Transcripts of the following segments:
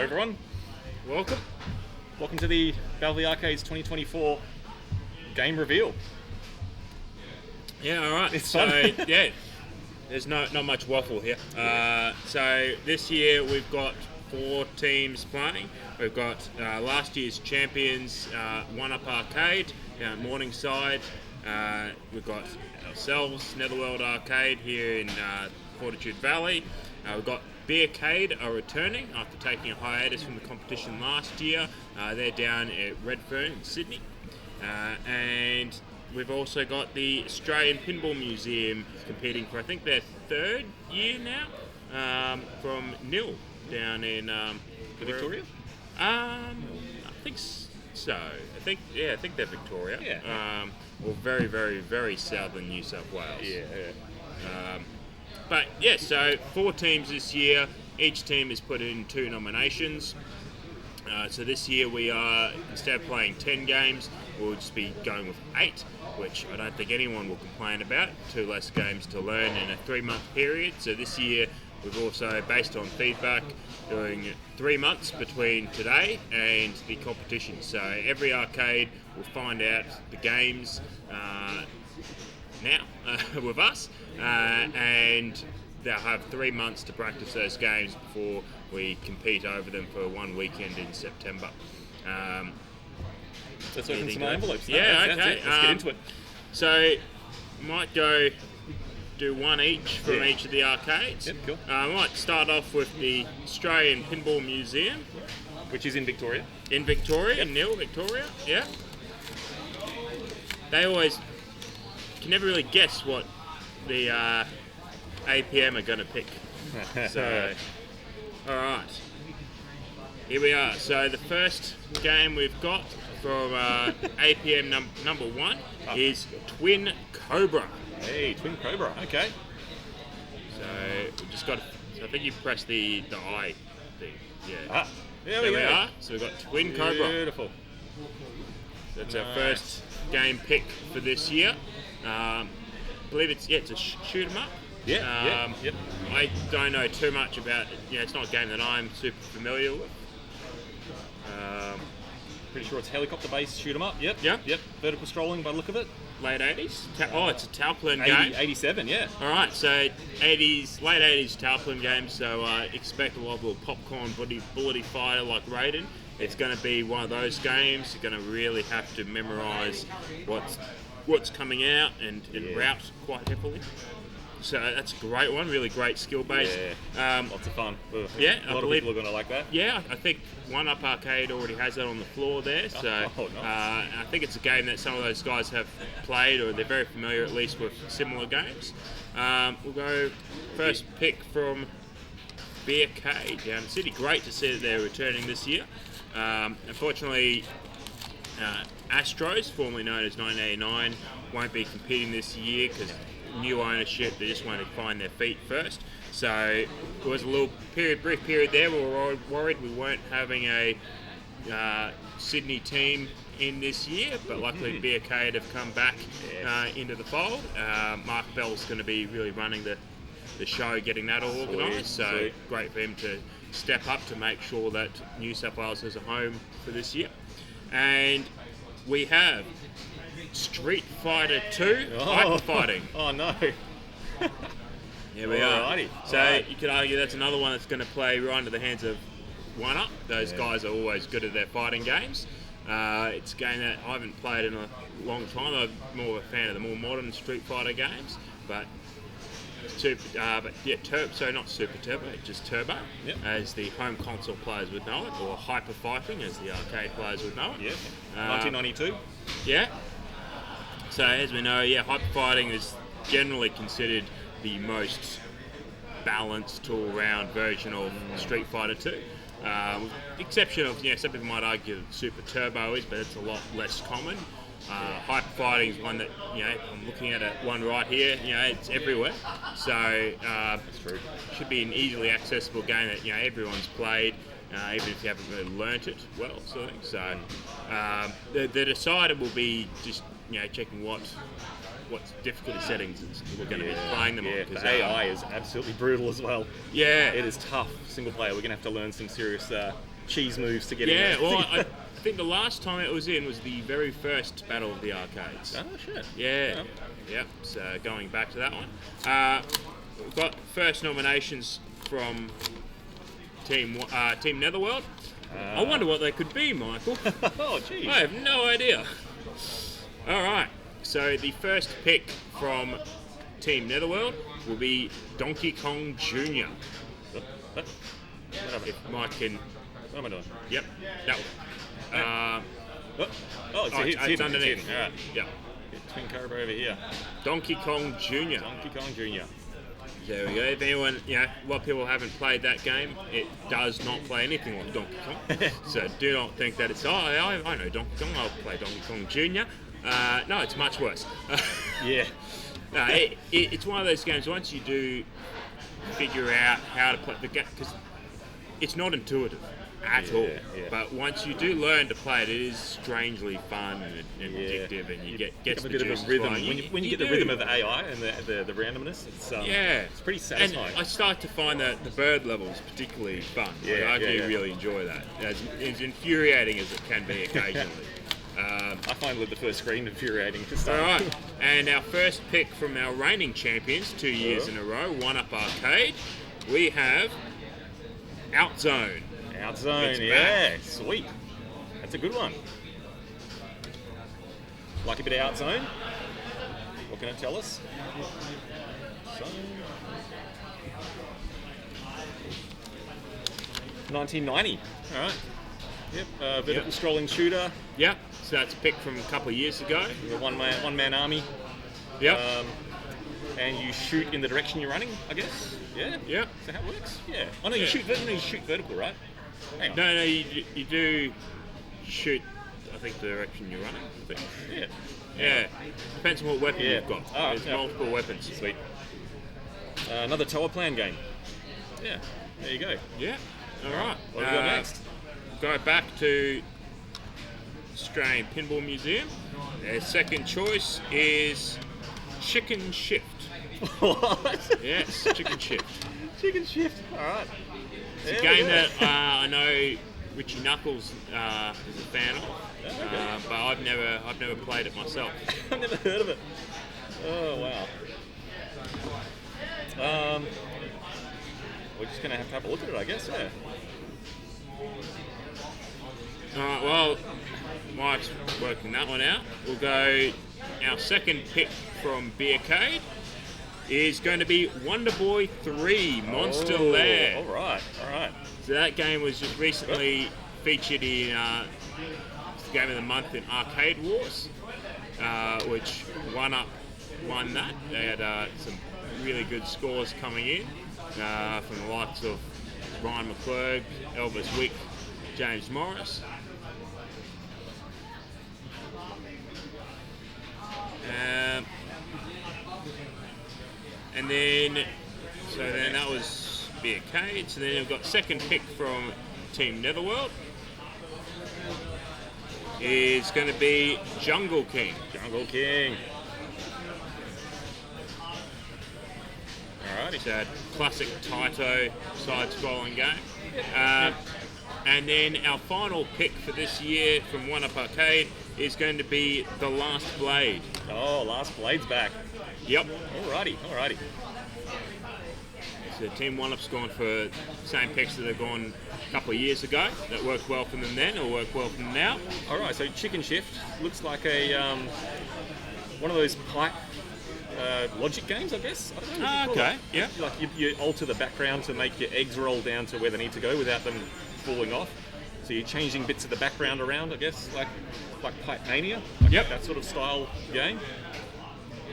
everyone. Welcome. Welcome to the Battle of the Arcades 2024 game reveal. Yeah, all right. It's so, fun. yeah, there's not much waffle here. So this year we've got 4 teams playing. We've got last year's champions, One Up Arcade down at Morningside. We've got ourselves, Netherworld Arcade here in Fortitude Valley. We've got Beercade are returning after taking a hiatus from the competition last year. They're down at Redfern in Sydney. And we've also got the Australian Pinball Museum competing for, I think, their 3rd year now, from Nil down in Victoria? I think so. I think they're Victoria. Yeah. Or very, very, very southern New South Wales. Yeah. But yeah, so 4 teams this year. Each team is put in 2 nominations. So this year we are, instead of playing 10 games, we'll just be going with 8, which I don't think anyone will complain about. 2 less games to learn in a 3-month period. So this year we've also, based on feedback, doing 3 months between today and the competition. So every arcade will find out the games now with us, and they'll have 3 months to practice those games before we compete over them for 1 weekend in September. Let's open some envelopes. Yeah, That's okay. it. Let's get into it. So, might go do 1 each from each of the arcades. Yep, cool. I might start off with the Australian Pinball Museum. Which is in Victoria. In Victoria, Nil, Victoria, yeah. They always can never really guess what the APM are going to pick. So, alright. Here we are. So the first game we've got from APM number 1 is Twin Cobra. Hey, Twin Cobra. Okay. So we just got, I think you press the I thing. Yeah. There we we go. are. So we've got Twin Cobra. Beautiful. That's our first game pick for this year. I believe it's a shoot 'em up. Yeah. Yep. I don't know too much about it. It's not a game that I'm super familiar with. Pretty sure it's helicopter-based shoot 'em up. Yep. Yeah. Yep. Vertical scrolling by the look of it. Late 80s. It's a Tauplan 80, game. 87, yeah. All right, so late 80s Tauplan game. So expect a lot of little popcorn bullety fighter like Raiden. It's going to be one of those games. You're going to really have to memorise what's coming out and route quite heavily. So that's a great one, really great skill base. Yeah, lots of fun. Yeah, a lot of people are going to like that. Yeah, I think One Up Arcade already has that on the floor there. So nice. I think it's a game that some of those guys have played, or they're very familiar at least with similar games. We'll go first pick from Beercade down in Sydney. Great to see that they're returning this year. Unfortunately, Astros, formerly known as 1989, won't be competing this year because new ownership. They just wanted to find their feet first. So there was a little brief period there where we were worried we weren't having a Sydney team in this year, but luckily Beercade have come back into the fold. Mark Bell's going to be really running the show, getting that all organised. So great for him to step up to make sure that New South Wales has a home for this year. And we have Street Fighter 2 Hyper Fighting. Oh no. Here we are. So you could argue that's another one that's going to play right into the hands of One Up. Those guys are always good at their fighting games. It's a game that I haven't played in a long time. I'm more of a fan of the more modern Street Fighter games, but not Super Turbo, just Turbo, as the home console players would know it, or Hyper Fighting as the arcade players would know it. Yeah. 1992. Yeah. So as we know, Hyper Fighting is generally considered the most balanced all-round version of Street Fighter 2. With the exception of, some people might argue that Super Turbo is, but it's a lot less common. Hyper Fighting is one that, I'm looking at one right here, it's everywhere. So That's true. It should be an easily accessible game that, everyone's played, even if you haven't really learnt it well, sort of thing. So the decider will be just, checking what difficulty settings we're going to be playing them on. Because AI is absolutely brutal as well. Yeah. It is tough, single player. We're going to have to learn some serious cheese moves to get in Yeah, there. well, I think the last time it was in was the very first Battle of the Arcades. Oh, shit. Yeah, yep. So going back to that one, we've got first nominations from Team Netherworld. I wonder what they could be, Michael. Oh, geez. I have no idea. All right. So the first pick from Team Netherworld will be Donkey Kong Jr. If Mike can. What am I doing? Yep. That one. It's underneath. All right. Yep. Twin Cobra over here. Donkey Kong Jr. Donkey Kong Jr. There we go. If anyone, a lot of people haven't played that game, it does not play anything like Donkey Kong. So do not think that it's, I know Donkey Kong, I'll play Donkey Kong Jr. No, it's much worse. Yeah. No, it's one of those games, once you do figure out how to play the game, because it's not intuitive at all. Yeah. But once you do learn to play it, it is strangely fun and addictive, and you get a bit of a rhythm. When you get the rhythm of the AI and the randomness, it's pretty satisfying. And I start to find that the bird levels particularly fun. I do really enjoy that. As infuriating as it can be occasionally. I find the first screen infuriating to start. All right, and our first pick from our reigning champions 2 years in a row, 1UP Arcade, we have Outzone. Outzone, yeah, sweet. That's a good one. Like a bit of Outzone? What can it tell us? 1990. All right. Yep. Vertical scrolling shooter. Yep. So that's a pick from a couple of years ago. The one man army. Yep. And you shoot in the direction you're running, I guess. Yeah. Yep. Is that how it works? Yeah. Oh no, you shoot vertical, right? Hang on. No, you do shoot. I think the direction you're running. I think. Yeah. Yeah. Depends on what weapon you've got. Oh, There's multiple weapons. Sweet. Another tower plan game. Yeah. There you go. Yeah. All right. What do we got next? Go back to Australian Pinball Museum. Their second choice is Chicken Shift. What? Yes, Chicken Shift. Chicken Shift. All right. It's a game that I know Richie Knuckles is a fan of, but I've never played it myself. I've never heard of it. Oh wow. We're just gonna have a look at it, I guess. Yeah. Alright, well, Mike's working that one out. We'll go. Our second pick from Beercade is going to be Wonder Boy 3 Monster Lair. Alright. So that game was just recently featured in Game of the Month in Arcade Wars, which 1UP won that. They had some really good scores coming in from the likes of Ryan McClurg, Elvis Wick, James Morris. And then that was Beercade. So then we've got second pick from Team Netherworld. Is going to be Jungle King. Jungle King. Alrighty. It's a classic Taito side-scrolling game. And then our final pick for this year from 1UP Arcade is going to be The Last Blade. Oh, Last Blade's back. Yep. Alrighty. So Team 1UP's gone for the same picks that they've gone a couple of years ago. That worked well for them then, or worked well for them now. Alright, so Chicken Shift looks like a one of those pipe logic games, I guess. I don't know. Okay, yeah. Like you alter the background to make your eggs roll down to where they need to go without them falling off. So you're changing bits of the background around, I guess, like Pipe Mania. Yep. That sort of style game.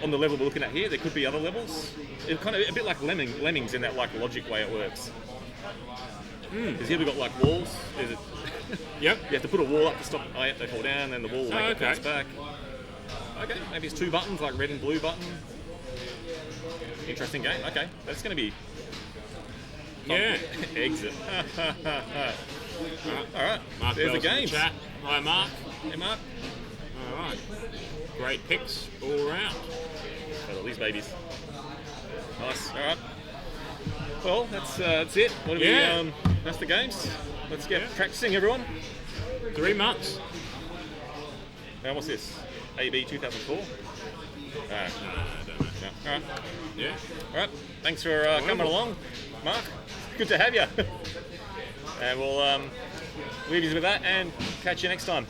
On the level we're looking at here, there could be other levels. It's kind of a bit like Lemmings in that like logic way it works. Because here we've got like walls. Yep. You have to put a wall up to stop. I have to hold down, and then the wall will make it bounce back. Okay, maybe it's two buttons, like red and blue button. Interesting game. Okay, that's going to be. Yeah. Exit. All right. Mark There's the Bell's in game. chat. Hi, Mark. Hey, Mark. All right. Great picks all around. Oh, these babies. Nice. All right. Well, that's it. What do Yeah. we? That's the games. Let's get Yeah. practicing, everyone. 3 months. Now, what's this? AB 2004. I don't know. No. All right. Yeah. All right. Thanks for coming along, Mark. Good to have you. And we'll leave you with that and catch you next time.